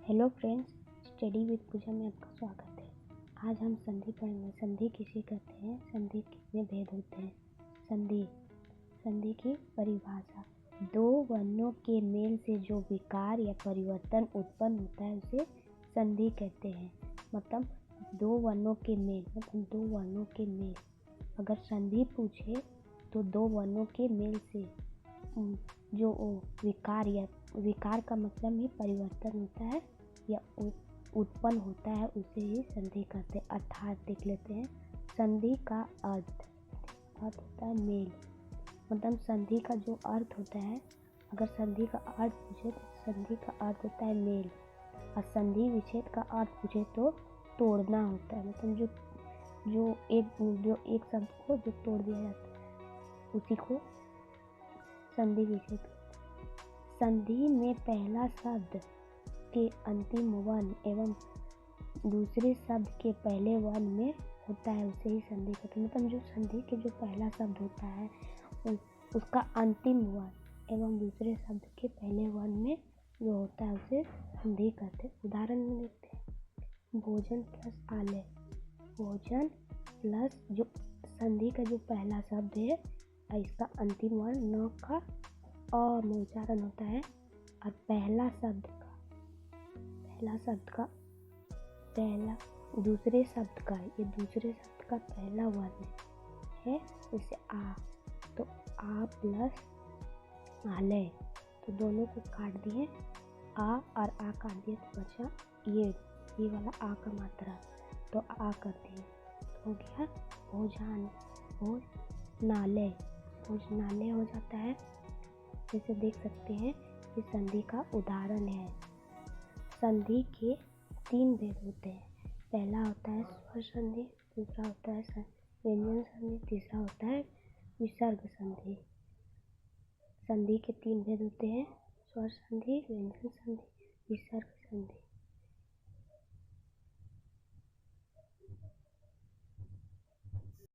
Hello friends, study with पूजा में आपका स्वागत है। आज हम संधि पढ़ेंगे। संधि किसे कहते हैं, संधि कितने भेद होते हैं। संधि की परिभाषा, दो वर्णों के मेल से जो विकार या परिवर्तन उत्पन्न होता है उसे संधि कहते हैं। मतलब दो वर्णों के मेल, अगर संधि पूछे तो दो वर्णों के मेल से जो विकार का मतलब ही परिवर्तन होता है या उत्पन्न होता है, उसे ही संधि कहते हैं। अर्थात देख लेते हैं। संधि का अर्थ होता है मेल। मतलब संधि का जो अर्थ होता है, अगर संधि का अर्थ पूछे तो संधि का अर्थ होता है मेल, और संधि विच्छेद का अर्थ पूछे तो तोड़ना होता है। मतलब जो एक शब्द को जो तोड़ दिया जाता है उसी को संधि विच्छेद। संधि में पहला शब्द के अंतिम वर्ण एवं दूसरे शब्द के पहले वर्ण में होता है, उसे ही संधि कहते हैं। मतलब जो संधि के जो पहला शब्द होता है उसका अंतिम वर्ण एवं दूसरे शब्द के पहले वर्ण में जो होता है उसे संधि कहते हैं। उदाहरण में देखते हैं। भोजन प्लस आलय। भोजन प्लस जो संधि का जो पहला शब्द है इसका अंतिम वर्ण न का अ में उच्चारण होता है, और दूसरे शब्द का पहला वर्ण है, जैसे आ, तो आ प्लस आलय, तो दोनों को काट दिए, आ और आ काट दिए तो बचा ये वाला आ का मात्रा, तो आ कर दिए तो हो गया भोजनालय हो जाता है। जैसे देख सकते हैं कि संधि का उदाहरण है। संधि के 3 भेद होते हैं। पहला होता है स्वर संधि, दूसरा होता है व्यंजन संधि, तीसरा होता है विसर्ग संधि। संधि के 3 भेद होते हैं, स्वर संधि, व्यंजन संधि, विसर्ग